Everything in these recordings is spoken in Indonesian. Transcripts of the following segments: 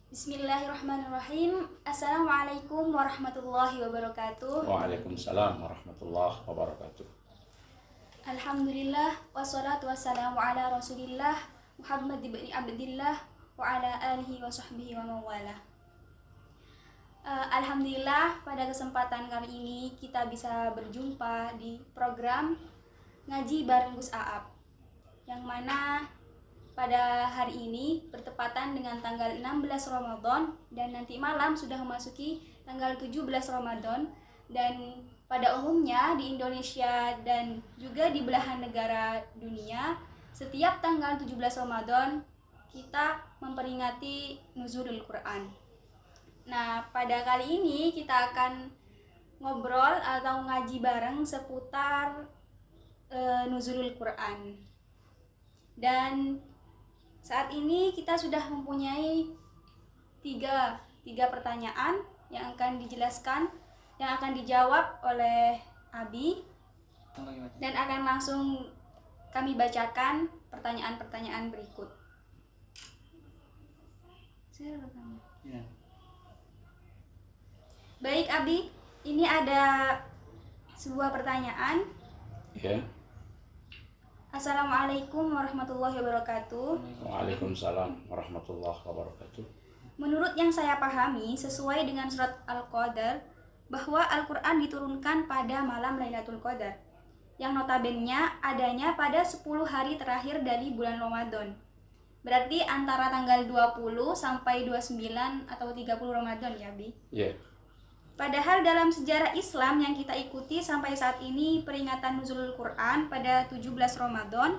Bismillahirrahmanirrahim. Assalamualaikum warahmatullahi wabarakatuh. Waalaikumsalam warahmatullahi wabarakatuh. Alhamdulillah wassalatu wassalamu ala Rasulillah Muhammad ibn Abdillah wa ala alihi wa sahbihi wa mawala. Alhamdulillah pada kesempatan kali ini kita bisa berjumpa di program Ngaji bareng Gus Aap, yang mana pada hari ini bertepatan dengan tanggal 16 Ramadan dan nanti malam sudah memasuki tanggal 17 Ramadan. Dan pada umumnya di Indonesia dan juga di belahan negara dunia, setiap tanggal 17 Ramadan kita memperingati nuzulul Quran. Nah, pada kali ini kita akan ngobrol atau ngaji bareng seputar nuzulul Quran. Dan saat ini kita sudah mempunyai tiga pertanyaan yang akan dijelaskan, yang akan dijawab oleh Abi, dan akan langsung kami bacakan pertanyaan-pertanyaan berikut. Ya. Baik Abi, ini ada sebuah pertanyaan. Ya. Assalamualaikum warahmatullahi wabarakatuh. Waalaikumsalam warahmatullahi wabarakatuh. Menurut yang saya pahami, sesuai dengan surat Al-Qadar, bahwa Al-Quran diturunkan pada malam Lailatul Qadar, yang notabene adanya pada 10 hari terakhir dari bulan Ramadan. Berarti antara tanggal 20 sampai 29 atau 30 Ramadan ya, Bi? Ya. Padahal dalam sejarah Islam yang kita ikuti sampai saat ini, peringatan nuzulul Quran pada 17 Ramadan.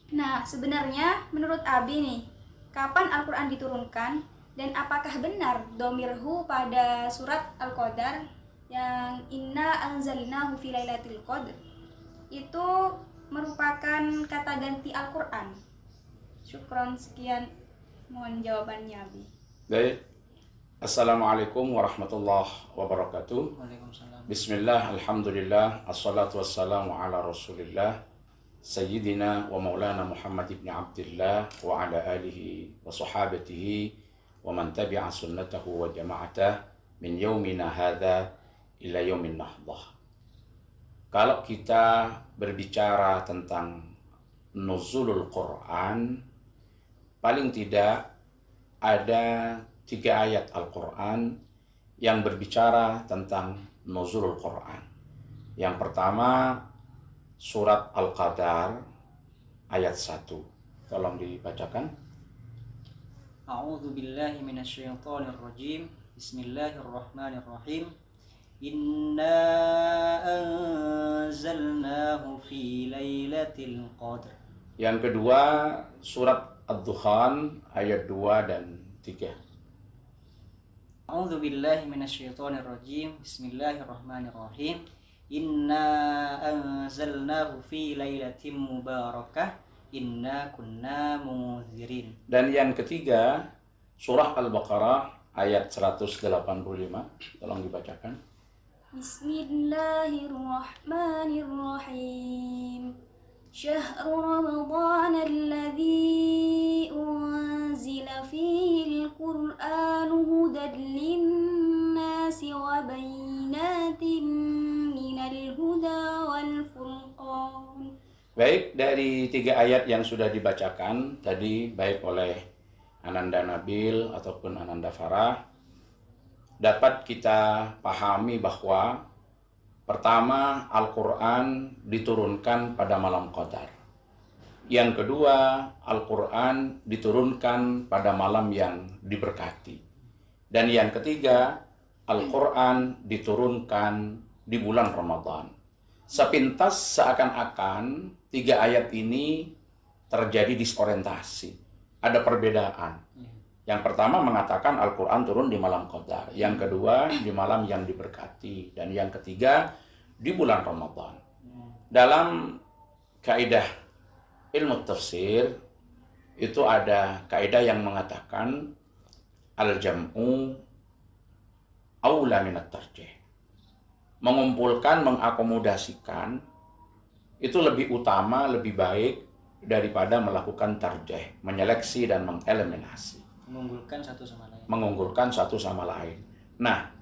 Nah, sebenarnya menurut Abi nih, kapan Al-Quran diturunkan dan apakah benar domirhu pada surat Al-Qadar yang inna anzalnahu fi lailatul qadr itu merupakan kata ganti Al-Quran? Syukron, sekian, mohon jawabannya, Abi. Baik. Assalamualaikum warahmatullahi wabarakatuh. Waalaikumsalam. Bismillah, alhamdulillah, assalatu wassalamu ala rasulillah Sayyidina wa maulana Muhammad ibn Abdillah wa ala alihi wa sahabatihi wa man tabi'a sunnatahu wa jama'atah min yaumina hadha ila yaumin nahdah. Kalau kita berbicara tentang nuzulul Quran, paling tidak ada 3 ayat Al-Quran yang berbicara tentang nuzulul Quran. Yang pertama, surat Al-Qadar ayat 1. Tolong dibacakan. A'udzu billahi minasyaitonir rajim. Bismillahirrahmanirrahim. Inna anzalnahu fi lailatul qadr. Yang kedua, surat Ad-Dukhan ayat 2 dan 3. A'udzu billahi minasyaitonir rajim. Bismillahirrahmanirrahim. Inna anzalnahu fi lailatin mubarakah. Inna kunna munzirin. Dan yang ketiga, surah Al-Baqarah ayat 185. Tolong dibacakan. Bismillahirrahmanirrahim. Syahrul Ramadan alladzi unzila fihi al-Qur'anu hudan lin-nasi wa bayyinatin minal huda wal furqan. Baik, dari 3 ayat yang sudah dibacakan tadi, baik oleh Ananda Nabil ataupun Ananda Farah, dapat kita pahami bahwa pertama, Al-Quran diturunkan pada malam Qadar. Yang kedua, Al-Quran diturunkan pada malam yang diberkati. Dan yang ketiga, Al-Quran diturunkan di bulan Ramadan. Sepintas seakan-akan 3 ayat ini terjadi disorientasi. Ada perbedaan. Yang pertama mengatakan Al-Quran turun di malam Qadar. Yang kedua di malam yang diberkati. Dan yang ketiga di bulan Ramadan. Dalam kaidah ilmu tafsir itu ada kaidah yang mengatakan al-jam'u aula minat tarjih. Mengumpulkan, mengakomodasikan itu lebih utama, lebih baik daripada melakukan tarjih, menyeleksi dan mengeliminasi. mengunggulkan satu sama lain. Mengunggulkan satu sama lain. Nah,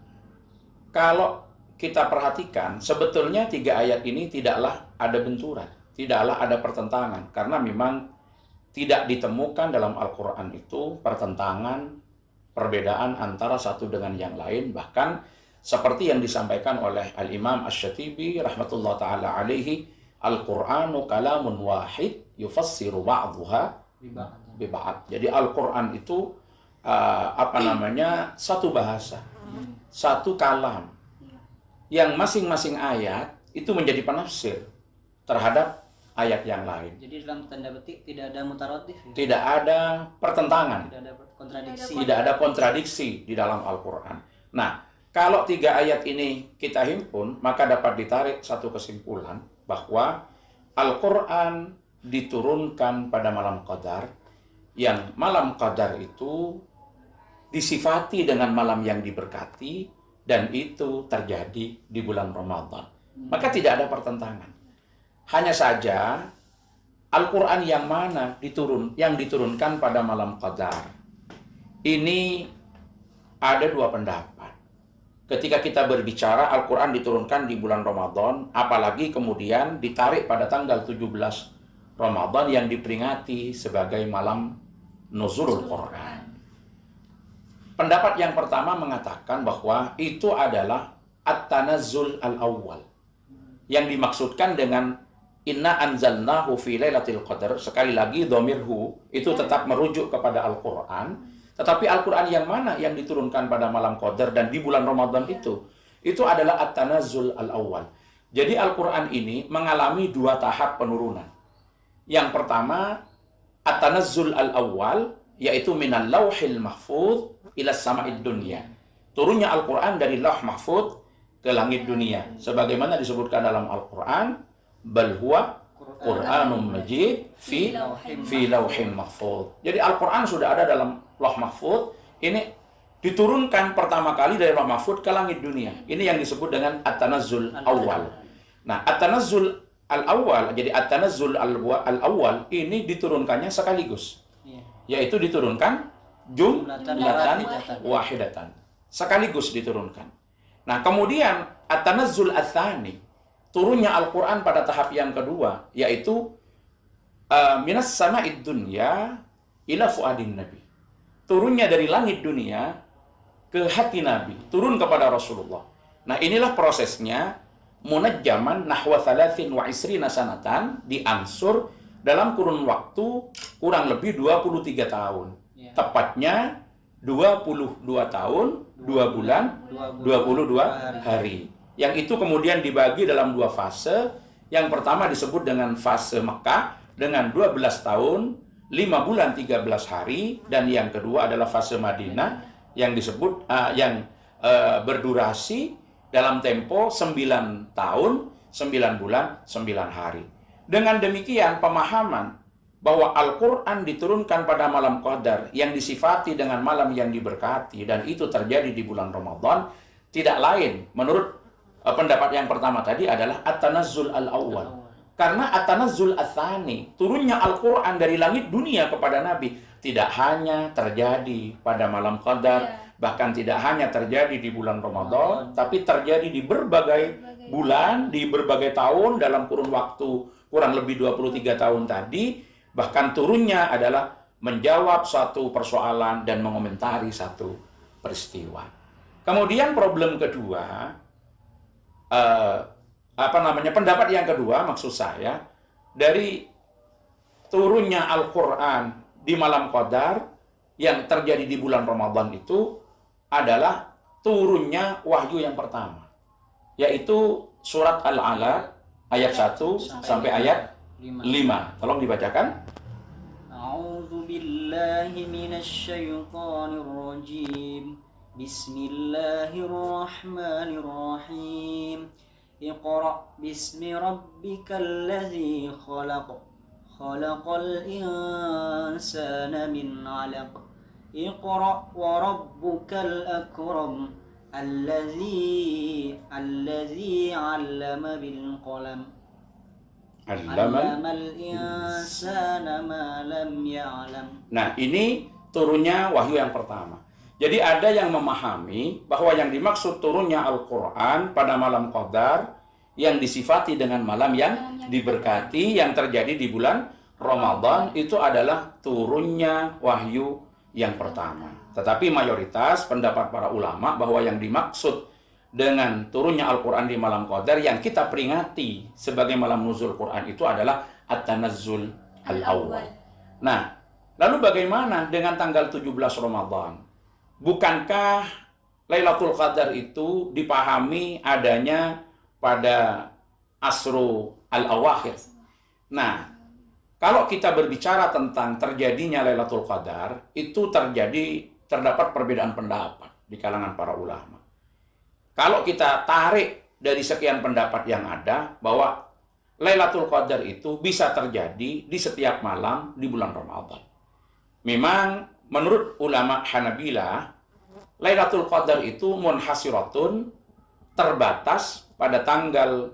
kalau kita perhatikan, sebetulnya 3 ayat ini tidaklah ada benturan, tidaklah ada pertentangan, karena memang tidak ditemukan dalam Al-Quran itu pertentangan, perbedaan antara satu dengan yang lain. Bahkan seperti yang disampaikan oleh Al-Imam Asy-Syatibi rahmatullah ta'ala alaihi, Al-Qur'anu kalamun wahid yufassiru ba'duha biba'ad. Jadi Al-Quran itu satu bahasa, satu kalam, yang masing-masing ayat itu menjadi penafsir terhadap ayat yang lain. Jadi dalam tanda petik tidak ada mutaradif, ya? Tidak ada pertentangan, Tidak ada kontradiksi. tidak ada kontradiksi di dalam Al-Quran. Nah, kalau 3 ayat ini kita himpun, maka dapat ditarik satu kesimpulan bahwa Al-Quran diturunkan pada malam Qadar, yang malam Qadar itu disifati dengan malam yang diberkati, dan itu terjadi di bulan Ramadan. Maka tidak ada pertentangan. Hanya saja Al-Quran yang mana yang diturunkan pada malam Qadar, ini ada 2 pendapat. Ketika kita berbicara Al-Quran diturunkan di bulan Ramadan, apalagi kemudian ditarik pada tanggal 17 Ramadan yang diperingati sebagai malam Nuzulul Quran. Pendapat yang pertama mengatakan bahwa itu adalah At-Tanazzul Al-Awwal. Yang dimaksudkan dengan Inna anzalnahu fi lailatul qadar, sekali lagi dhamirhu itu tetap merujuk kepada Al-Quran, tetapi Al-Quran yang mana yang diturunkan pada malam Qadar dan di bulan Ramadan itu adalah At-Tanazzul Al-Awwal. Jadi Al-Quran ini mengalami 2 tahap penurunan. Yang pertama, At-Tanazzul Al-Awwal, yaitu minal lauhil mahfuz ila sama'id dunya. Turunnya Al-Quran dari lauh mahfuz ke langit dunia. Sebagaimana disebutkan dalam Al-Quran, bal huwa Qur'anum Majid fi lauhin mahfuz. Jadi Al-Quran sudah ada dalam lauh mahfuz. Ini diturunkan pertama kali dari lauh mahfuz ke langit dunia. Ini yang disebut dengan At-Tanazzul Awwal. Nah, At-Tanazzul Al-Awwal, jadi At-Tanazzul Al-Awwal ini diturunkannya sekaligus. Yaitu diturunkan jumlatan wahidatan. Sekaligus diturunkan. Nah, kemudian At-Tanazzul Ats-Tsani, turunnya Al-Quran pada tahap yang kedua, yaitu minas sama'id dunya ila fuadin Nabi. Turunnya dari langit dunia ke hati Nabi, turun kepada Rasulullah. Nah, inilah prosesnya munajjaman nahwa 23 sanatan, diangsur dalam kurun waktu kurang lebih 23 tahun. Tepatnya 22 tahun, 2 bulan, 22 hari. Yang itu kemudian dibagi dalam 2 fase. Yang pertama disebut dengan fase Mekah dengan 12 tahun, 5 bulan, 13 hari. Dan yang kedua adalah fase Madinah yang disebut berdurasi dalam tempo 9 tahun, 9 bulan, 9 hari. Dengan demikian pemahaman bahwa Al-Quran diturunkan pada malam Qadar yang disifati dengan malam yang diberkati, dan itu terjadi di bulan Ramadan, tidak lain menurut pendapat yang pertama tadi adalah At-Tanazzul Al-Awwal. Karena At-Tanazzul Ats-Tsani, turunnya Al-Quran dari langit dunia kepada Nabi, tidak hanya terjadi pada malam Qadar, bahkan tidak hanya terjadi di bulan Ramadan, tapi terjadi di berbagai bulan, di berbagai tahun dalam kurun waktu kurang lebih 23 tahun tadi. Bahkan turunnya adalah menjawab satu persoalan dan mengomentari satu peristiwa. Kemudian problem kedua, pendapat yang kedua maksud saya, dari turunnya Al-Quran di malam Qadar yang terjadi di bulan Ramadan itu adalah turunnya wahyu yang pertama, yaitu surat Al-Alaq ayat 1 sampai ayat 5. Tolong dibacakan. A'udzu billahi minasy syaithanir rajim. Bismillahirrahmanirrahim. Iqra bismi rabbikal ladzi khalaq. Khalaqal insana min 'alaq. Iqra wa rabbukal akram. Alladzi 'allama bil qalam. Allamal insana ma lam ya'lam. Nah, ini turunnya wahyu yang pertama. Jadi ada yang memahami bahwa yang dimaksud turunnya Al-Quran pada malam Qadar yang disifati dengan malam yang diberkati yang terjadi di bulan Ramadan itu adalah turunnya wahyu yang pertama. Tetapi mayoritas pendapat para ulama bahwa yang dimaksud dengan turunnya Al-Quran di malam Qadar yang kita peringati sebagai malam nuzul Quran itu adalah At-Tanazzul Al-Awwal. Nah, lalu bagaimana dengan tanggal 17 Ramadan? Bukankah Lailatul Qadar itu dipahami adanya pada Asru Al-Awakhir? Nah, kalau kita berbicara tentang terjadinya Lailatul Qadar, itu terdapat perbedaan pendapat di kalangan para ulama. Kalau kita tarik dari sekian pendapat yang ada, bahwa Lailatul Qadar itu bisa terjadi di setiap malam di bulan Ramadan. Memang menurut ulama Hanabilah, Lailatul Qadar itu munhasiratun, terbatas pada tanggal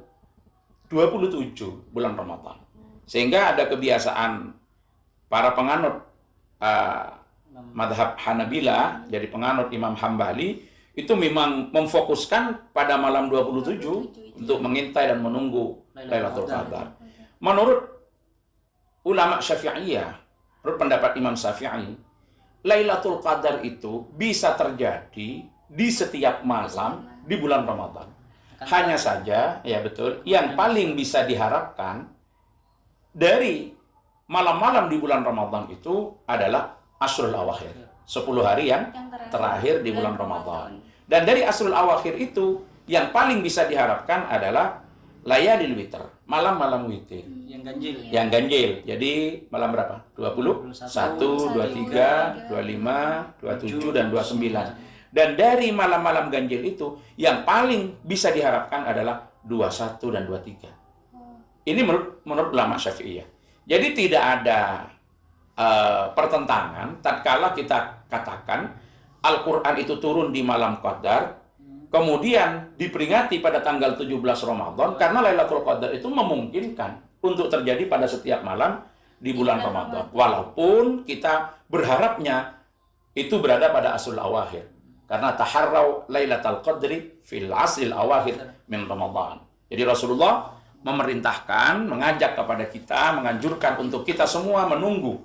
27 bulan Ramadan. Sehingga ada kebiasaan para penganut madhab Hanabilah, jadi penganut Imam Hambali, itu memang memfokuskan pada malam 27 untuk mengintai dan menunggu Lailatul Qadar. Menurut ulama Syafi'iyah, menurut pendapat Imam Syafi'i, Lailatul Qadar itu bisa terjadi di setiap malam di bulan Ramadan. Hanya saja, ya betul, yang paling bisa diharapkan dari malam-malam di bulan Ramadan itu adalah Asrul Awakhir, 10 hari yang terakhir di bulan Ramadan. Dan dari Asrul Awakhir itu yang paling bisa diharapkan adalah Layalil Witr, malam-malam witir. Yang ganjil. Jadi malam berapa? 20, 1, 23, 25, 27 dan 29. Dan dari malam-malam ganjil itu yang paling bisa diharapkan adalah 21 dan 23. Ini menurut ulama Syafi'iyah. Jadi tidak ada pertentangan tatkala kita katakan Al-Quran itu turun di malam Qadar, kemudian diperingati pada tanggal 17 Ramadan, karena Lailatul Qadar itu memungkinkan untuk terjadi pada setiap malam di bulan Ramadan. Walaupun kita berharapnya itu berada pada Asrul Awakhir. Karena taharraw Lailatul Qadri fil Asril Awakhir min Ramadan. Jadi Rasulullah memerintahkan, mengajak kepada kita, menganjurkan untuk kita semua menunggu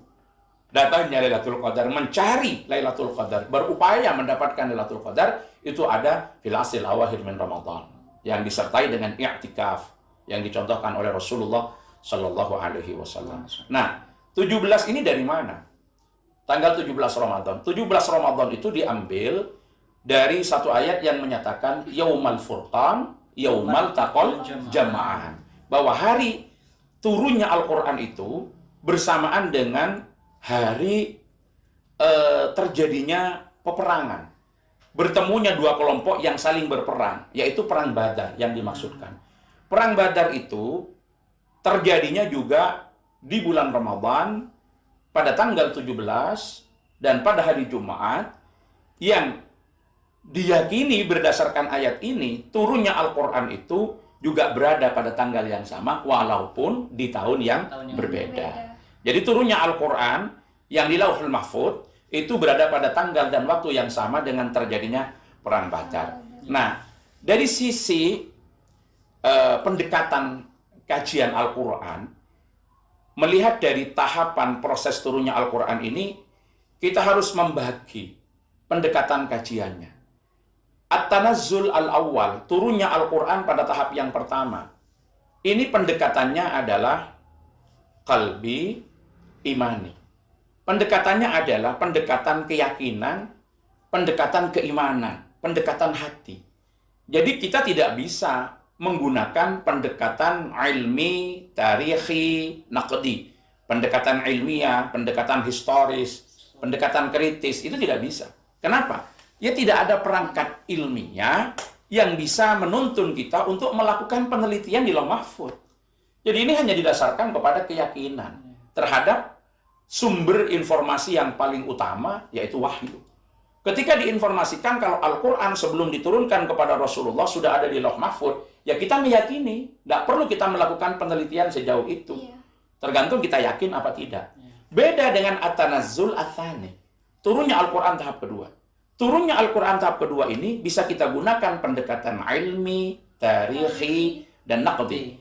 datangnya Lailatul Qadar, mencari Lailatul Qadar, berupaya mendapatkan Lailatul Qadar, itu ada fil Asril Awakhir min Ramadan, yang disertai dengan i'tikaf yang dicontohkan oleh Rasulullah Shallallahu Alaihi Wasallam. Nah, 17 ini dari mana? Tanggal 17 Ramadan. 17 Ramadan itu diambil dari satu ayat yang menyatakan Yaumal Furqan, Yaumal Taqal Jama'an, bahwa hari turunnya Al-Quran itu bersamaan dengan hari terjadinya peperangan. Bertemunya dua kelompok yang saling berperang, yaitu Perang Badar yang dimaksudkan. Perang Badar itu terjadinya juga di bulan Ramadan pada tanggal 17 dan pada hari Jumat, yang diyakini berdasarkan ayat ini turunnya Al-Quran itu juga berada pada tanggal yang sama walaupun di tahun yang berbeda. Jadi turunnya Al-Quran yang di Lauhul Mahfuz itu berada pada tanggal dan waktu yang sama dengan terjadinya Perang Badar. Nah, dari sisi pendekatan kajian Al-Quran, melihat dari tahapan proses turunnya Al-Quran ini, kita harus membagi pendekatan kajiannya. At-Tanazzul Al-Awwal, turunnya Al-Quran pada tahap yang pertama. Ini pendekatannya adalah qalbi imani. Pendekatannya adalah pendekatan keyakinan, pendekatan keimanan, pendekatan hati. Jadi kita tidak bisa menggunakan pendekatan ilmi, tarikhi, naqdi. Pendekatan ilmiah, pendekatan historis, pendekatan kritis, itu tidak bisa. Kenapa? Ya tidak ada perangkat ilmiah yang bisa menuntun kita untuk melakukan penelitian di Lauh Mahfuz. Jadi ini hanya didasarkan kepada keyakinan terhadap sumber informasi yang paling utama, yaitu wahyu. Ketika diinformasikan kalau Al-Quran sebelum diturunkan kepada Rasulullah sudah ada di Lauh Mahfuz, ya kita meyakini, tidak perlu kita melakukan penelitian sejauh itu. Tergantung kita yakin apa tidak. Beda dengan At-Tanazzul Ats-Tsani. turunnya Al-Quran tahap kedua. Turunnya Al-Quran tahap kedua ini bisa kita gunakan pendekatan ilmi, tarikhi, dan naqdi.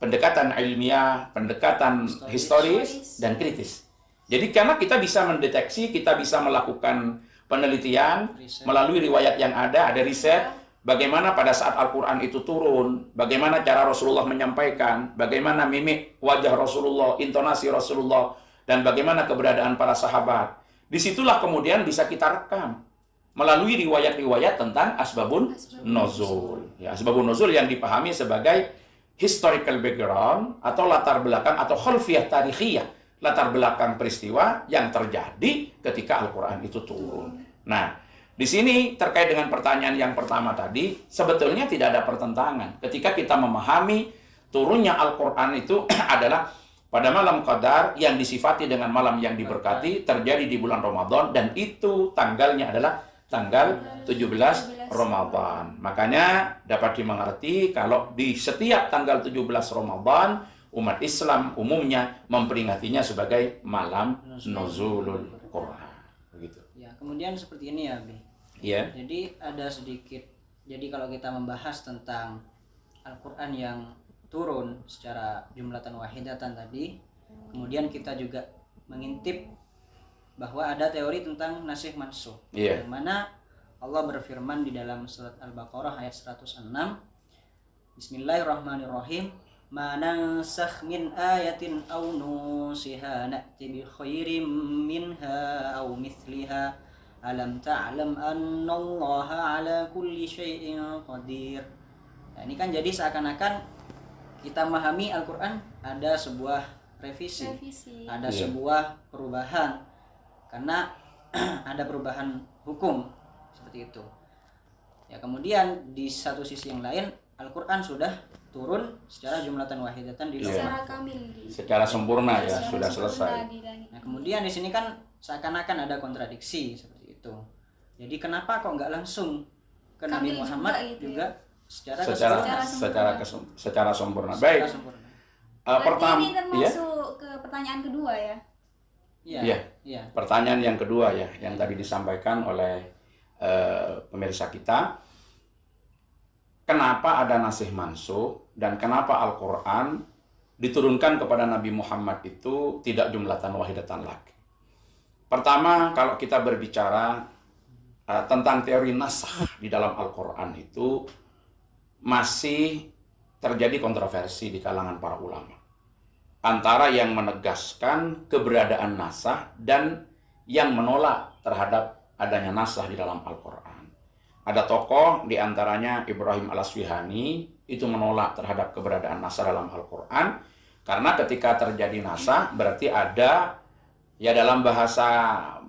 Pendekatan ilmiah, pendekatan historis, dan kritis. Jadi karena kita bisa mendeteksi, kita bisa melakukan penelitian melalui riwayat yang ada riset, bagaimana pada saat Al-Quran itu turun, bagaimana cara Rasulullah menyampaikan, bagaimana mimik wajah Rasulullah, intonasi Rasulullah, dan bagaimana keberadaan para sahabat. Disitulah kemudian bisa kita rekam melalui riwayat-riwayat tentang asbabun nuzul. Ya, asbabun nuzul yang dipahami sebagai historical background atau latar belakang atau khalfiyah tarikhiyah, latar belakang peristiwa yang terjadi ketika Al-Quran itu turun. Nah, di sini terkait dengan pertanyaan yang pertama tadi, sebetulnya tidak ada pertentangan. Ketika kita memahami turunnya Al-Quran itu adalah pada malam Qadar yang disifati dengan malam yang diberkati, terjadi di bulan Ramadan, dan itu tanggalnya adalah tanggal 17 Ramadan. Makanya dapat dimengerti kalau di setiap tanggal 17 Ramadan, umat Islam umumnya memperingatinya sebagai malam nuzulul Quran. Begitu. Ya, kemudian seperti ini ya, Bi. Iya. Jadi ada sedikit, jadi kalau kita membahas tentang Al-Quran yang turun secara jumlatan wahidatan tadi, kemudian kita juga mengintip bahwa ada teori tentang nasikh mansukh. Iya. Yang mana Allah berfirman di dalam surat Al-Baqarah ayat 106, Bismillahirrahmanirrahim, ma nansakh min ayatin aw nusiha na'ti bi khairim minha aw mithliha alam ta'lam annallaha ala kulli syai'in qadir. Nah, ini kan jadi seakan-akan kita memahami Al-Quran ada sebuah revisi. Ada sebuah perubahan, karena ada perubahan hukum seperti itu. Ya, kemudian di satu sisi yang lain Al-Quran sudah turun secara jumlatan wahidatan di secara kamil, secara sempurna ya, sudah selesai. Nah, kemudian di sini kan seakan-akan ada kontradiksi seperti itu. Jadi kenapa kok nggak langsung ke Nabi Muhammad juga secara sempurna. Baik. Ini termasuk ke pertanyaan kedua ya. Iya. Pertanyaan yang kedua ya, yang tadi disampaikan oleh pemirsa kita. Kenapa ada nasikh mansukh dan kenapa Al-Quran diturunkan kepada Nabi Muhammad itu tidak jumlatan wahidatan lagi? Pertama, kalau kita berbicara tentang teori nasakh di dalam Al-Quran itu masih terjadi kontroversi di kalangan para ulama. Antara yang menegaskan keberadaan nasakh dan yang menolak terhadap adanya nasakh di dalam Al-Quran. Ada tokoh di antaranya Ibrahim Al-Aswihani itu menolak terhadap keberadaan nasakh dalam Al-Quran karena ketika terjadi nasakh berarti ada ya dalam bahasa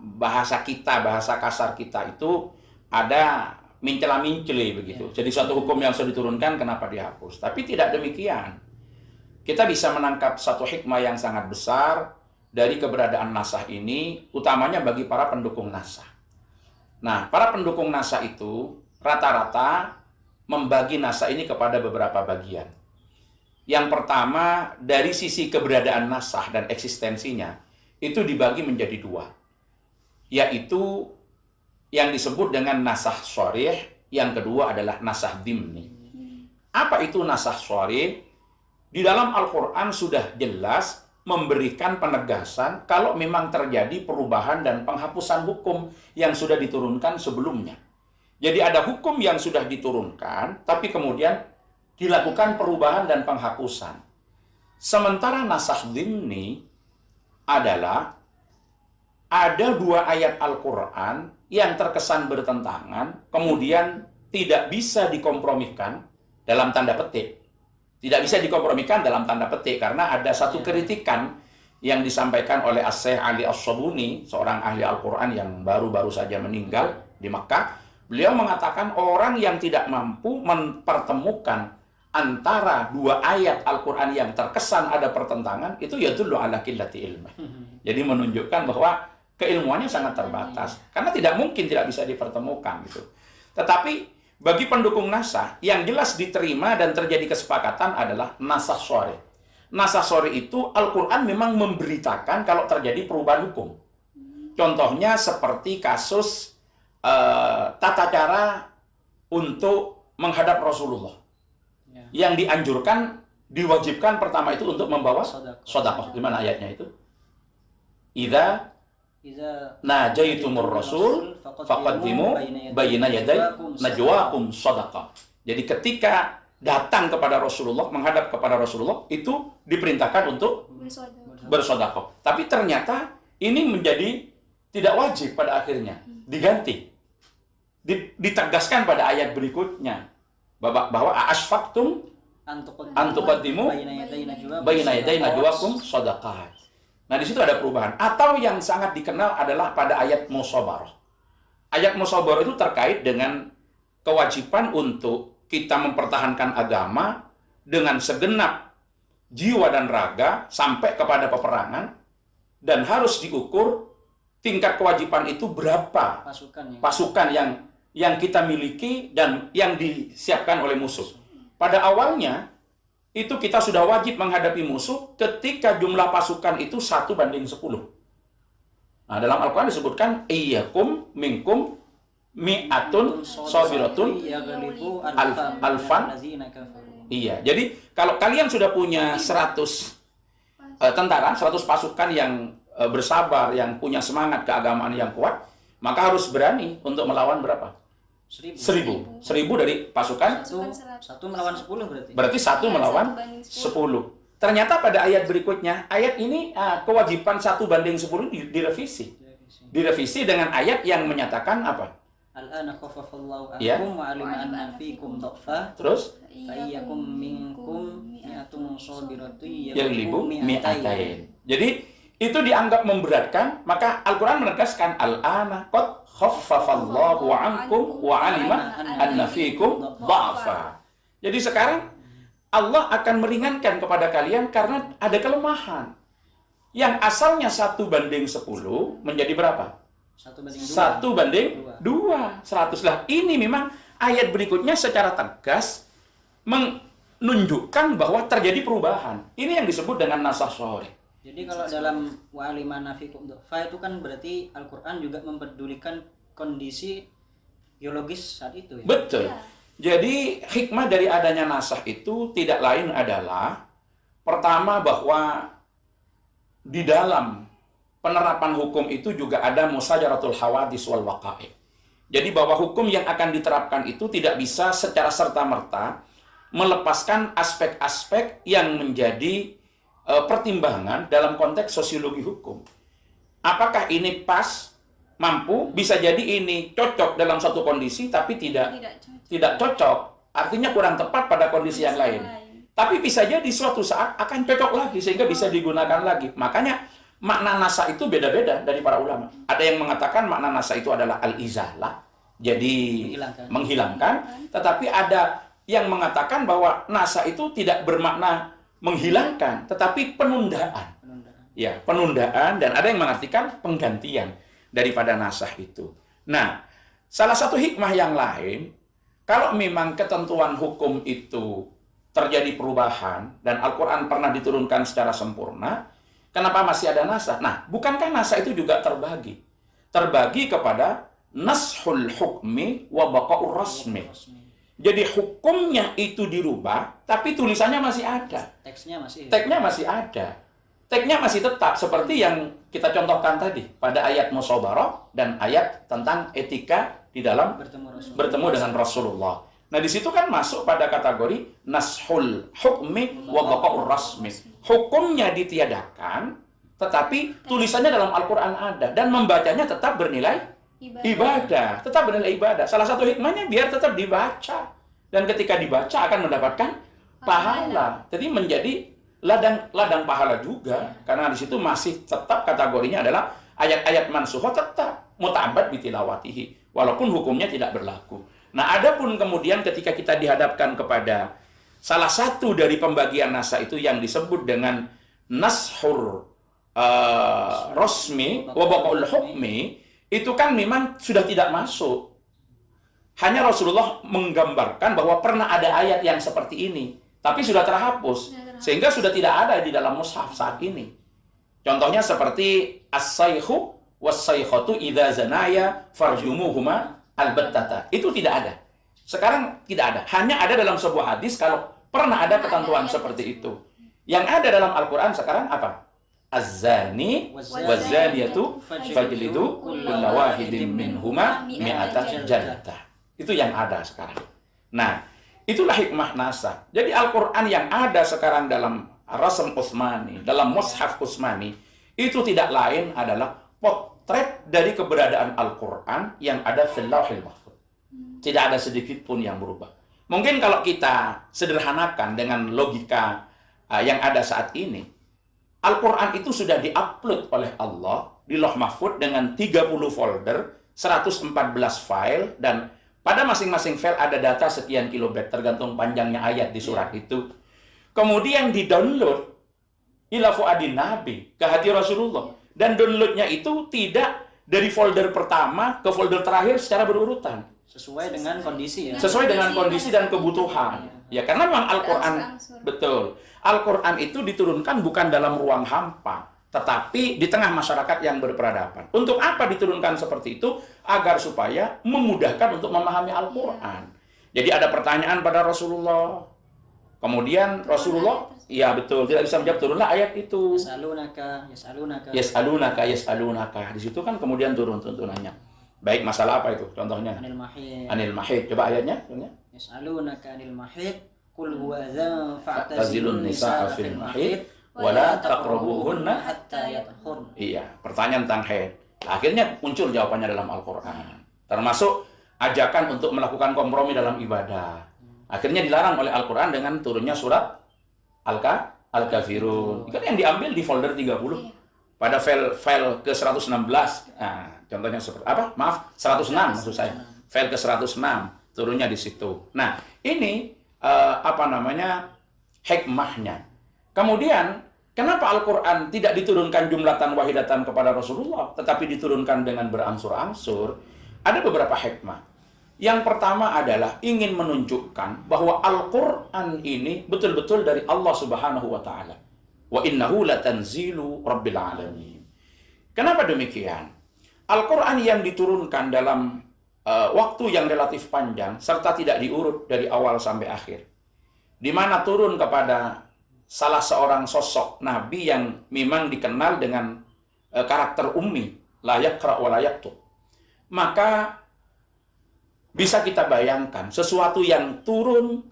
kita, bahasa kasar kita itu ada mincela-minceli begitu. Jadi suatu hukum yang sudah diturunkan kenapa dihapus? Tapi tidak demikian. Kita bisa menangkap satu hikmah yang sangat besar dari keberadaan nasakh ini, utamanya bagi para pendukung nasakh. Nah, para pendukung nasakh itu rata-rata membagi nasakh ini kepada beberapa bagian. Yang pertama, dari sisi keberadaan nasakh dan eksistensinya, itu dibagi menjadi dua. Yaitu yang disebut dengan nasakh sharih, yang kedua adalah nasakh dhimni. Apa itu nasakh sharih? Di dalam Al-Quran sudah jelas memberikan penegasan kalau memang terjadi perubahan dan penghapusan hukum yang sudah diturunkan sebelumnya. Jadi ada hukum yang sudah diturunkan, tapi kemudian dilakukan perubahan dan penghapusan. Sementara nasakh dhimni adalah ada dua ayat Al-Quran yang terkesan bertentangan, kemudian tidak bisa dikompromikan dalam tanda petik. Tidak bisa dikompromikan dalam tanda petik karena ada satu kritikan yang disampaikan oleh As-Syaikh Ali As-Sabuni, seorang ahli Al-Quran yang baru-baru saja meninggal di Makkah. Beliau mengatakan orang yang tidak mampu mempertemukan antara dua ayat Al-Quran yang terkesan ada pertentangan, itu yadullu ala qillati ilmih. Jadi menunjukkan bahwa keilmuannya sangat terbatas karena tidak mungkin tidak bisa dipertemukan gitu. Tetapi bagi pendukung nasakh yang jelas diterima dan terjadi kesepakatan adalah nasakh sharih. Nasakh sharih itu Al-Quran memang memberitakan kalau terjadi perubahan hukum. Contohnya seperti kasus tata cara untuk menghadap Rasulullah. Ya. Yang dianjurkan, diwajibkan pertama itu untuk membawa Sedekah. sedekah. Di mana ayatnya itu? Idza Idza najaitumur rasul faqaddimu baina yaday najwakum sedekah. Jadi ketika datang kepada Rasulullah, menghadap kepada Rasulullah, itu diperintahkan untuk bersedekah. Tapi ternyata ini menjadi tidak wajib pada akhirnya, diganti. Ditegaskan pada ayat berikutnya bahwa asfaqtum antuqaddimu baina yaday najwakum shadaqat. Nah, di situ ada perubahan. Atau yang sangat dikenal adalah pada ayat musabarah. Ayat musabarah itu terkait dengan kewajiban untuk kita mempertahankan agama dengan segenap jiwa dan raga sampai kepada peperangan, dan harus diukur tingkat kewajiban itu berapa pasukan yang kita miliki dan yang disiapkan oleh musuh. Pada awalnya itu kita sudah wajib menghadapi musuh ketika jumlah pasukan itu 1:10. Nah, dalam Al-Quran disebutkan iyyakum minkum mi'atun sabiratun alfan. Iya, jadi kalau kalian sudah punya 100 tentara, 100 pasukan yang bersabar, yang punya semangat keagamaan yang kuat, maka harus berani untuk melawan berapa? 1000 dari pasukan satu melawan 10 berarti. Berarti 1 melawan 10. Ternyata pada ayat berikutnya, ayat ini kewajiban 1:10 direvisi. Direvisi dengan ayat yang menyatakan apa? Al-ana khaffafallahu Ya. ankum wa alima anna fiikum dha'fa. Terus Fayyakum minkum mi'atun sabiratu yaghlibu mi'atain. Jadi itu dianggap memberatkan, maka Al-Quran menegaskan al-ana qad khaffafallahu ankum wa alima anna fiikum dha'fa. Jadi sekarang Allah akan meringankan kepada kalian karena ada kelemahan. Yang asalnya 1:10 menjadi berapa? 1:2. 100 lah. Ini memang ayat berikutnya secara tegas menunjukkan bahwa terjadi perubahan. Ini yang disebut dengan nasakh sharih. Jadi kalau dalam wa alimana fikum dha'fa itu kan berarti Al-Qur'an juga mempedulikan kondisi biologis saat itu ya. Betul. Ya. Jadi hikmah dari adanya nasakh itu tidak lain adalah pertama bahwa di dalam penerapan hukum itu juga ada musajaratul hawadis wal waqa'i'. Jadi bahwa hukum yang akan diterapkan itu tidak bisa secara serta-merta melepaskan aspek-aspek yang menjadi pertimbangan dalam konteks sosiologi hukum. Apakah ini pas, mampu, bisa jadi ini cocok dalam satu kondisi tapi tidak cocok. Artinya kurang tepat pada kondisi yang lain. Tapi bisa jadi suatu saat akan cocok lagi sehingga bisa digunakan lagi. Makanya makna nasa itu beda-beda dari para ulama. Ada yang mengatakan makna nasa itu adalah al-izalah, jadi menghilangkan. Tetapi ada yang mengatakan bahwa nasa itu tidak bermakna menghilangkan, tetapi penundaan. Ya, penundaan, dan ada yang mengartikan penggantian daripada nasah itu. Nah, salah satu hikmah yang lain, kalau memang ketentuan hukum itu terjadi perubahan dan Al-Quran pernah diturunkan secara sempurna, kenapa masih ada nasah? Nah, bukankah nasah itu juga terbagi? Terbagi kepada nashul hukmi wa baqa'ur rasmi. Jadi hukumnya itu dirubah, tapi tulisannya masih ada. Teksnya masih ada. Teksnya masih tetap seperti yang kita contohkan tadi pada ayat musabarah dan ayat tentang etika di dalam bertemu dengan Rasulullah. Nah, di situ kan masuk pada kategori nashul hukmi wa baqa'ur rasmi. Hukumnya ditiadakan, tetapi tulisannya dalam Al-Quran ada dan membacanya tetap bernilai ibadah, tetap bernilai ibadah. Salah satu hikmahnya biar tetap dibaca, dan ketika dibaca akan mendapatkan pahala. Jadi menjadi ladang pahala juga, karena di situ masih tetap kategorinya adalah ayat-ayat mansukhah, tetap muta'abbad bitilawatihi, walaupun hukumnya tidak berlaku. Nah, adapun kemudian ketika kita dihadapkan kepada salah satu dari pembagian nasa itu yang disebut dengan nashur rasmi wa baqa'ul hukmi, itu kan memang sudah tidak masuk. Hanya Rasulullah menggambarkan bahwa pernah ada ayat yang seperti ini, tapi sudah terhapus, sehingga sudah tidak ada di dalam mushaf saat ini. Contohnya seperti as-sayhu was-saykhatu idza zanaya farjumuhuma albattata. Itu tidak ada. Sekarang tidak ada. Hanya ada dalam sebuah hadis kalau pernah ada ketentuan seperti itu. Yang ada dalam Al-Qur'an sekarang apa? Az-zani waz-zaniyatu fajlidu kulla wahidin minhuma mi'ata jaldah. Itu yang ada sekarang. Nah, itulah hikmah nasakh. Jadi Al-Qur'an yang ada sekarang dalam Rasm Utsmani, dalam Mushaf Utsmani, itu tidak lain adalah potret dari keberadaan Al-Qur'an yang ada fil Lauhil Mahfuz. Tidak ada sedikit pun yang berubah. Mungkin kalau kita sederhanakan dengan logika yang ada saat ini, Al-Quran itu sudah diupload oleh Allah di Lauh Mahfuz dengan 30 folder, 114 file, dan pada masing-masing file ada data sekian kilobyte, tergantung panjangnya ayat di surat itu. Kemudian di-download ila fuadin Nabi, ke hati Rasulullah. Dan downloadnya itu tidak dari folder pertama ke folder terakhir secara berurutan. Sesuai dengan kondisi ya. Sesuai dengan kondisi dan kebutuhan. Ya, karena memang Al-Quran, betul. Al-Quran itu diturunkan bukan dalam ruang hampa, tetapi di tengah masyarakat yang berperadaban. Untuk apa diturunkan seperti itu? Agar supaya memudahkan untuk memahami Al-Quran. Jadi ada pertanyaan pada Rasulullah. Kemudian Rasulullah, ya betul, tidak bisa menjawab, turunlah ayat itu. Yas'alunaka. Di situ kan kemudian turun tuntunannya. Baik, masalah apa itu? Contohnya? Anil mahid. Coba ayatnya. Yas'alunaka anil mahid. Qul huwa dzan fa'tazilun nisaa fil mahid wa la taqrabuhunna hatta yatahhurn. Iya, pertanyaan tentang haid. Akhirnya muncul jawabannya dalam Al-Qur'an. Termasuk ajakan untuk melakukan kompromi dalam ibadah. Akhirnya dilarang oleh Al-Qur'an dengan turunnya surat Al-Kafirun. Kan yang diambil di folder 30. Pada file ke-116. Nah, contohnya seperti apa? Maaf, 106 maksud saya. File ke-106 turunnya di situ. Nah, ini hikmahnya. Kemudian, kenapa Al-Quran tidak diturunkan jumlatan wahidatan kepada Rasulullah, tetapi diturunkan dengan berangsur-angsur? Ada beberapa hikmah. Yang pertama adalah ingin menunjukkan bahwa Al-Quran ini betul-betul dari Allah Subhanahu wa Ta'ala. Wa innahu latanzilu rabbil alamin. Kenapa demikian? Al-Quran yang diturunkan dalam waktu yang relatif panjang serta tidak diurut dari awal sampai akhir, di mana turun kepada salah seorang sosok nabi yang memang dikenal dengan karakter ummi, la yaqra wa la yaktub. Maka bisa kita bayangkan sesuatu yang turun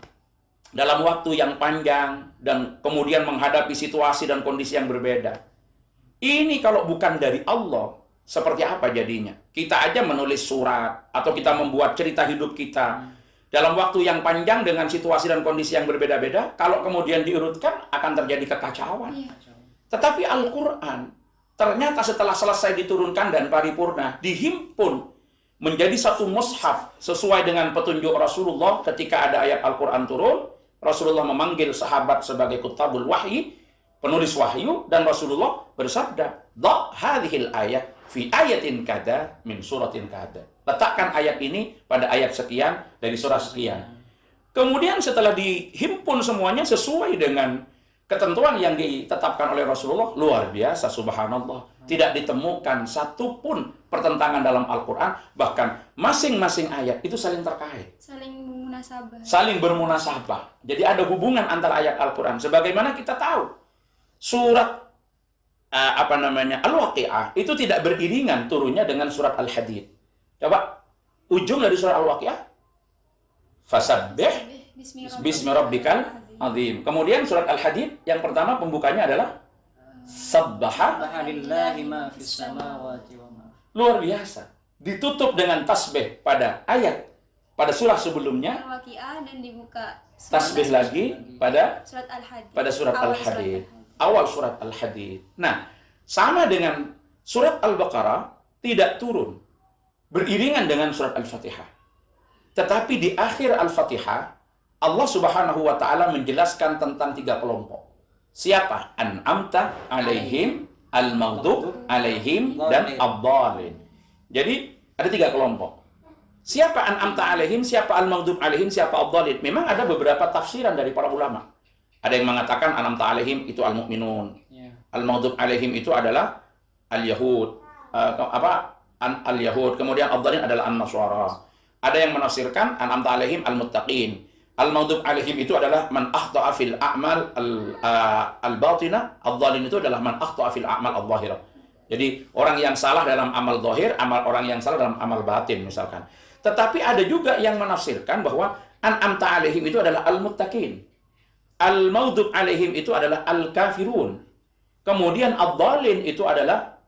dalam waktu yang panjang dan kemudian menghadapi situasi dan kondisi yang berbeda. Ini kalau bukan dari Allah, seperti apa jadinya? Kita aja menulis surat atau kita membuat cerita hidup kita dalam waktu yang panjang dengan situasi dan kondisi yang berbeda-beda, kalau kemudian diurutkan akan terjadi kekacauan. Tetapi Al-Quran ternyata setelah selesai diturunkan dan paripurna, dihimpun menjadi satu mushaf sesuai dengan petunjuk Rasulullah. Ketika ada ayat Al-Quran turun, Rasulullah memanggil sahabat sebagai kutabul wahyi, penulis wahyu, dan Rasulullah bersabda, "Dha hadhil ayat fi ayatin kada min suratin kada." Letakkan ayat ini pada ayat sekian dari surah sekian. Kemudian setelah dihimpun semuanya sesuai dengan ketentuan yang ditetapkan oleh Rasulullah, luar biasa, subhanallah. Tidak ditemukan satupun pertentangan dalam Al-Quran, bahkan masing-masing ayat itu saling terkait. Saling bermunasabah. Jadi ada hubungan antara ayat Al-Quran. Sebagaimana kita tahu, surat Al-Waqi'ah itu tidak beriringan turunnya dengan surat Al-Hadid. Coba, ujung dari surat Al-Waqi'ah, fasabbih bismi rabbikal azim. Kemudian surat Al-Hadid yang pertama pembukanya adalah sabbaha lillahi ma fis samawati wa ma. Luar biasa. Ditutup dengan tasbih pada ayat pada surah sebelumnya, Al-Waqi'ah, dan dibuka tasbih lagi pada surat Al-Hadid. Pada surat Al-Hadid. Awal surat Al-Hadid. Nah, sama dengan surat Al-Baqarah tidak turun beriringan dengan surat Al-Fatihah. Tetapi di akhir Al-Fatihah, Allah Subhanahu wa Ta'ala menjelaskan tentang 3 kelompok. Siapa? An'amta alaihim, al-maghdub alaihim, dan ad-dhalin. Jadi ada 3 kelompok. Siapa an'amta alaihim, siapa al-maghdub alaihim, siapa ad-dhalin? Memang ada beberapa tafsiran dari para ulama. Ada yang mengatakan an'amta alaihim itu al-mu'minun. Al-maghdub alaihim itu adalah al-yahud. al-Yahud, kemudian ad-dhalin adalah an-Nasara. Ada yang menafsirkan an'amta alaihim al-muttaqin. Al-maghdub alaihim itu adalah man akhta'a fil a'mal al-batinah, ad-dhalin itu adalah man akhta'a fil a'mal adh-dhahirah. Jadi orang yang salah dalam amal zahir, orang yang salah dalam amal batin misalkan. Tetapi ada juga yang menafsirkan bahwa an'amta alaihim itu adalah al-muttaqin. Al-maghdub alaihim itu adalah al-kafirun. Kemudian ad-dhalin itu adalah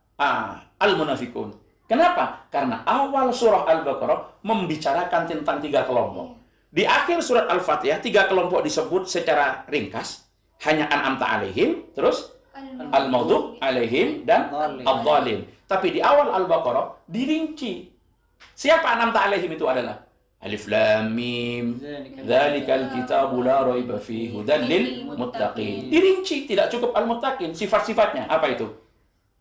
al-munafikun. Kenapa? Karena awal surah Al-Baqarah membicarakan tentang 3 kelompok. Di akhir surat Al-Fatihah 3 kelompok disebut secara ringkas, hanya an'amta alaihim, terus al-maghdub alaihim dan ad-dhalin. Tapi di awal Al-Baqarah dirinci. Siapa an'amta alaihim itu adalah? Alif Lam Mim. Dzalikal kitabu la raiba fihi hudan lil muttaqin. Dirinci, tidak cukup al-muttaqin, sifat-sifatnya apa itu?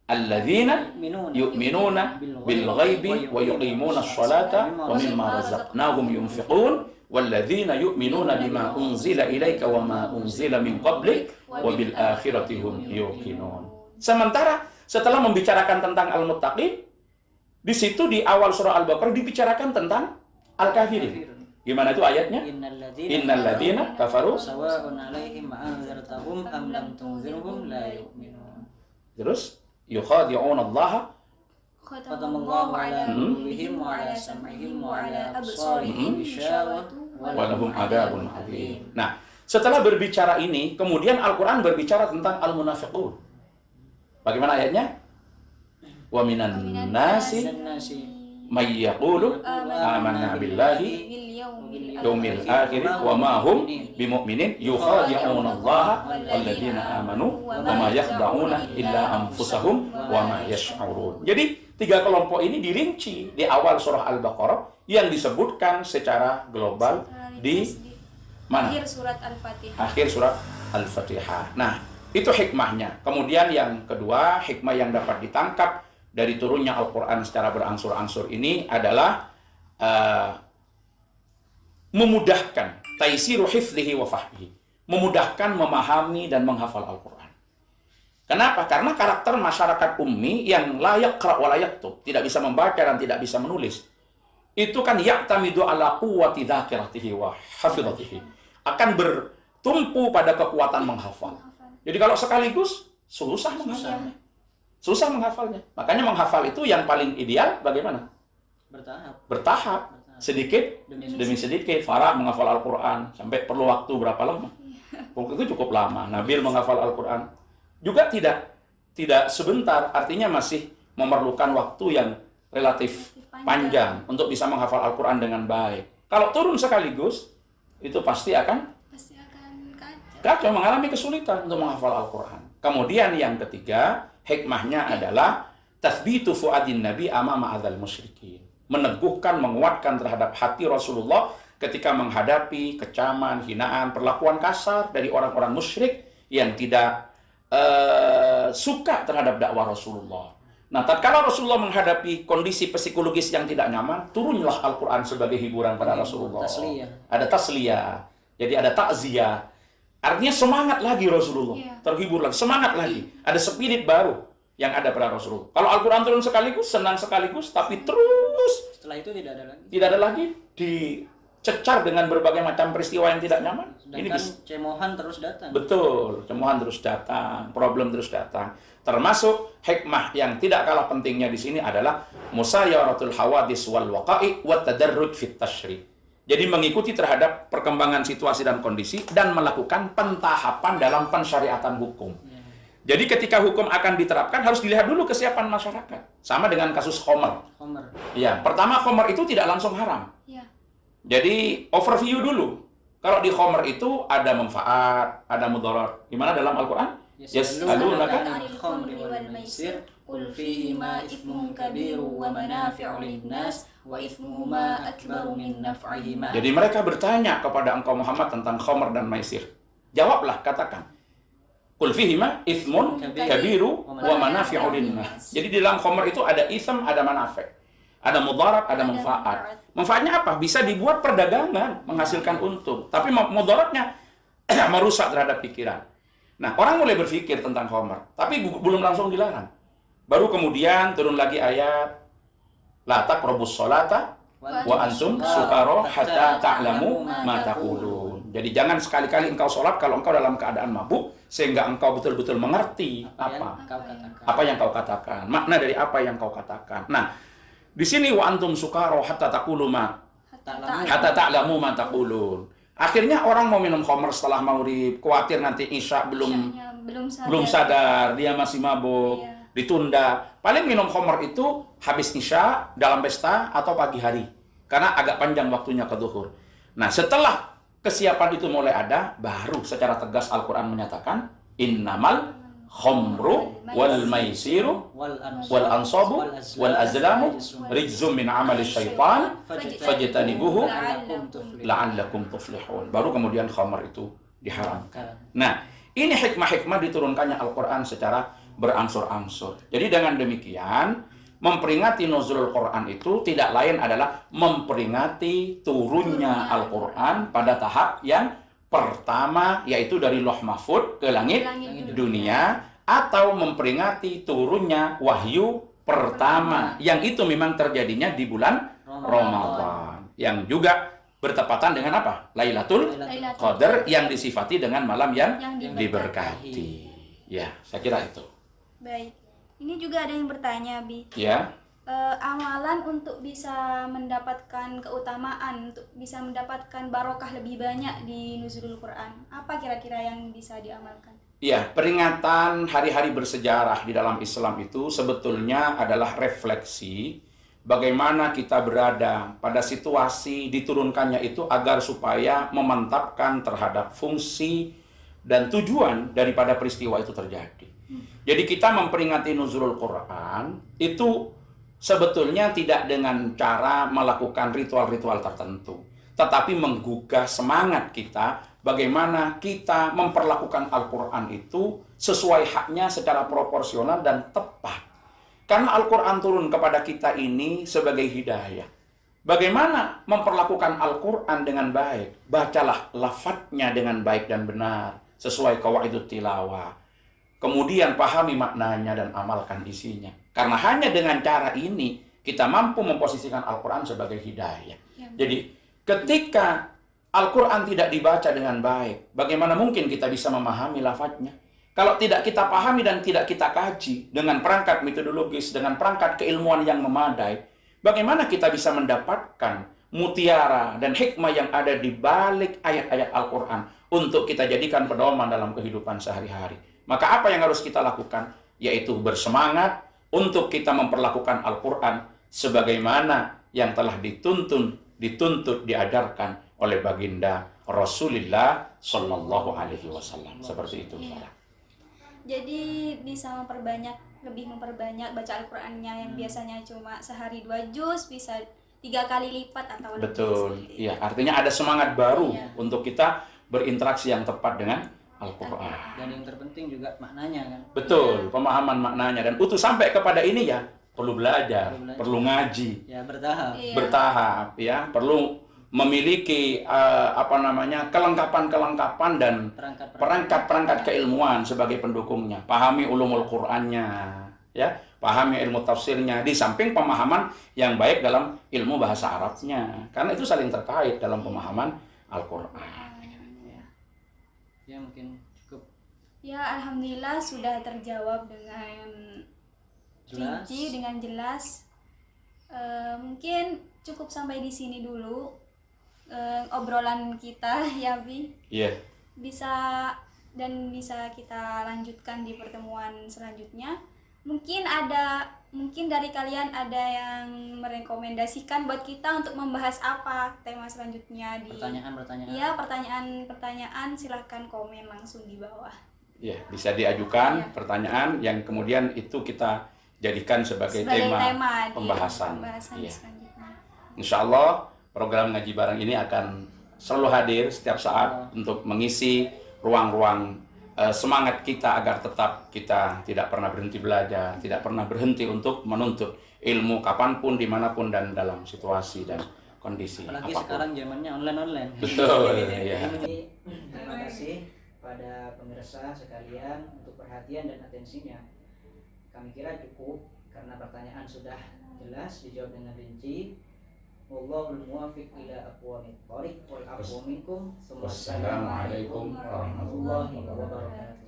Alladzina yu'minuna bil ghaibi wa yuqimuna ash-shalata wa mimma razaqnahum yunfiqun walladzina yu'minuna bima unzila ilaika wa ma unzila min qablik wa bil akhirati hum yuqinun. Sementara setelah membicarakan tentang al-muttaqin, di situ di awal surah Al-Baqarah dibicarakan tentang al-kafirin. Gimana itu ayatnya? Innal ladzina kafaru sawa'un 'alaihim anzartahum am lam tunzirhum la yu'minun. Terus yukhadi'una Allah Khatamallahu 'ala qulubihim wa 'ala sam'ihim wa 'ala absarihim ghishawah wa lahum adzabun adzim. Nah, setelah berbicara ini, kemudian Al-Qur'an berbicara tentang al-munafiqun. Bagaimana ayatnya? Wa minan nasi may yaqulu amanna billahi yaumil akhir wa ma hum bimu'minin yukhadi'una Allah walladzina amanu wa ma yakhda'una illa anfusahum wa ma yash'urun. Jadi 3 kelompok ini dirinci di awal surah Al-Baqarah yang disebutkan secara global di mana? Akhir surat Al-Fatihah. Akhir surat Al-Fatihah. Nah, itu hikmahnya. Kemudian yang kedua, hikmah yang dapat ditangkap dari turunnya Al-Quran secara berangsur-angsur ini adalah memudahkan taisiru hifdhihi wa fahmihi, memudahkan memahami dan menghafal Al-Quran. Kenapa? Karena karakter masyarakat ummi yang la yaqra wa la yaktub, tidak bisa membaca dan tidak bisa menulis, itu kan ya'tamidu ala quwwati dzakiratihi wa hafidhatihi, akan bertumpu pada kekuatan menghafal. Jadi kalau sekaligus susah menghafalnya. Susah menghafalnya. Makanya menghafal itu yang paling ideal bagaimana? Bertahap. Sedikit demi sedikit. Farah menghafal Al-Quran sampai perlu waktu berapa lama? Waktu itu cukup lama. Nabil menghafal Al-Quran juga tidak sebentar, artinya masih memerlukan waktu yang relatif panjang untuk bisa menghafal Al-Quran dengan baik. Kalau turun sekaligus, itu pasti akan kacau, mengalami kesulitan untuk menghafal Al-Quran. Kemudian yang ketiga, hikmahnya adalah tathbitu fuadin nabi amama adzal musyrikin. Meneguhkan, menguatkan terhadap hati Rasulullah ketika menghadapi kecaman, hinaan, perlakuan kasar dari orang-orang musyrik yang tidak suka terhadap dakwah Rasulullah. Nah, tatkala Rasulullah menghadapi kondisi psikologis yang tidak nyaman, turunlah Al-Quran sebagai hiburan pada Rasulullah. Ada tasliyah, jadi ada takziah. Artinya semangat lagi Rasulullah, terhibur lagi, semangat lagi. Ada spirit baru yang ada pada Rasulullah. Kalau Al-Quran turun sekaligus, senang sekaligus, tapi terus setelah itu tidak ada lagi. Tidak ada lagi, dicecar dengan berbagai macam peristiwa yang tidak nyaman. Sedangkan ini cemohan terus datang. Betul, cemohan terus datang, problem terus datang. Termasuk hikmah yang tidak kalah pentingnya di sini adalah musayaratul hawadis wal waqa'i wa tadarruj fit tasyri'. Jadi mengikuti terhadap perkembangan situasi dan kondisi dan melakukan pentahapan dalam pensyariatan hukum. Jadi ketika hukum akan diterapkan harus dilihat dulu kesiapan masyarakat. Sama dengan kasus khomer. Ya, pertama khomer itu tidak langsung haram. Ya. Jadi overview dulu. Kalau di khomer itu ada manfaat, ada mudarat. Gimana dalam Al-Quran? Yas'alunaka 'anil khamri wal maisir qul fihima itsmun kabirun wa manafi'u lin-nas wa itsmuhuma akbaru min naf'ihima. Jadi mereka bertanya kepada engkau Muhammad tentang khamr dan maisir. Jawablah, katakan. Qul fihima itsmun kabiru wa manafi'u lin-nas. Jadi di dalam khamr itu ada ism, ada manafi'. Ada mudarat, ada manfaat. Manfaatnya apa? Bisa dibuat perdagangan, menghasilkan untung. Tapi mudaratnya merusak terhadap pikiran. Nah, orang mulai berpikir tentang khamr, tapi belum langsung dilarang. Baru kemudian turun lagi ayat la taqrabus sholata wa antum sukara hatta ta'lamu ma taqulun. Jadi jangan sekali-kali engkau sholat kalau engkau dalam keadaan mabuk, sehingga engkau betul-betul mengerti apa yang kau katakan, makna dari apa yang kau katakan. Nah, di sini wa antum sukara hatta taqulu hatta ta'lamu ma taqulun. Akhirnya orang mau minum khamr setelah maghrib, khawatir nanti isya belum sadar, dia masih mabuk, ditunda. Paling minum khamr itu habis isya, dalam pesta, atau pagi hari. Karena agak panjang waktunya ke zuhur. Nah, setelah kesiapan itu mulai ada, baru secara tegas Al-Quran menyatakan innamal khamru wal maisiru wal ansabu wal azlamu rijzum min amali syaitan fajtanibuhu la'allakum tuflihun. Baru kemudian khamr itu diharamkan. Nah, ini hikmah-hikmah diturunkannya Al-Quran secara berangsur-angsur. Jadi dengan demikian, memperingati nuzulul Quran itu tidak lain adalah memperingati turunnya Al-Quran pada tahap yang pertama, yaitu dari Loh Mahfud ke langit dunia, atau memperingati turunnya wahyu pertama, yang itu memang terjadinya di bulan Ramadan, yang juga bertepatan dengan apa? Lailatul Qadar, yang disifati dengan malam yang diberkati. Ya, saya kira itu. Baik, ini juga ada yang bertanya, Bi. Ya. Amalan untuk bisa mendapatkan keutamaan, untuk bisa mendapatkan barokah lebih banyak di nuzulul Quran, apa kira-kira yang bisa diamalkan? Ya, peringatan hari-hari bersejarah di dalam Islam itu sebetulnya adalah refleksi bagaimana kita berada pada situasi diturunkannya itu agar supaya memantapkan terhadap fungsi dan tujuan daripada peristiwa itu terjadi. Jadi kita memperingati nuzulul Quran itu sebetulnya tidak dengan cara melakukan ritual-ritual tertentu, tetapi menggugah semangat kita bagaimana kita memperlakukan Al-Quran itu sesuai haknya secara proporsional dan tepat. Karena Al-Quran turun kepada kita ini sebagai hidayah. Bagaimana memperlakukan Al-Quran dengan baik? Bacalah lafadznya dengan baik dan benar, sesuai qawaidut tilawah. Kemudian pahami maknanya dan amalkan isinya. Karena hanya dengan cara ini kita mampu memposisikan Al-Quran sebagai hidayah. Jadi ketika Al-Quran tidak dibaca dengan baik, bagaimana mungkin kita bisa memahami lafadznya? Kalau tidak kita pahami dan tidak kita kaji dengan perangkat metodologis, dengan perangkat keilmuan yang memadai, bagaimana kita bisa mendapatkan mutiara dan hikmah yang ada di balik ayat-ayat Al-Quran untuk kita jadikan pedoman dalam kehidupan sehari-hari? Maka apa yang harus kita lakukan? Yaitu bersemangat untuk kita memperlakukan Al-Quran sebagaimana yang telah dituntut, diajarkan oleh baginda Rasulullah Shallallahu Alaihi Wasallam. Seperti itu. Iya. Jadi bisa lebih memperbanyak baca Al-Qurannya yang biasanya cuma sehari 2 juz, bisa 3 kali lipat atau lebih. Betul. Iya, artinya ada semangat baru untuk kita berinteraksi yang tepat dengan Al-Quran. Dan yang terpenting juga maknanya kan. Betul, pemahaman maknanya. Dan untuk sampai kepada ini ya perlu belajar, perlu ngaji. Ya, bertahap. Bertahap ya, perlu memiliki kelengkapan dan perangkat keilmuan sebagai pendukungnya. Pahami ulumul Qur'annya, ya, pahami ilmu tafsirnya, di samping pemahaman yang baik dalam ilmu bahasa Arabnya. Karena itu saling terkait dalam pemahaman Al-Qur'an. Ya, mungkin cukup. Ya, alhamdulillah sudah terjawab dengan rinci, dengan jelas. Mungkin cukup sampai di sini dulu obrolan kita ya, Bi. Iya. Bisa kita lanjutkan di pertemuan selanjutnya. Mungkin dari kalian ada yang merekomendasikan buat kita untuk membahas apa tema selanjutnya di pertanyaan. Iya, pertanyaan silahkan komen langsung di bawah. Ya, bisa diajukan pertanyaan yang kemudian itu kita jadikan sebagai tema pembahasan ya. Selanjutnya. Insya Allah program ngaji bareng ini akan selalu hadir setiap saat untuk mengisi ruang-ruang semangat kita agar tetap kita tidak pernah berhenti belajar, tidak pernah berhenti untuk menuntut ilmu kapanpun, dimanapun, dan dalam situasi dan kondisi apalagi apapun. Sekarang zamannya online. Betul. Ya. Terima kasih pada pemirsa sekalian untuk perhatian dan atensinya. Kami kira cukup karena pertanyaan sudah jelas dijawab dengan rinci. Wallahul muwaffiq ila aqwamit thoriq wal afwu minkum. Wassalamualaikum warahmatullahi wabarakatuh.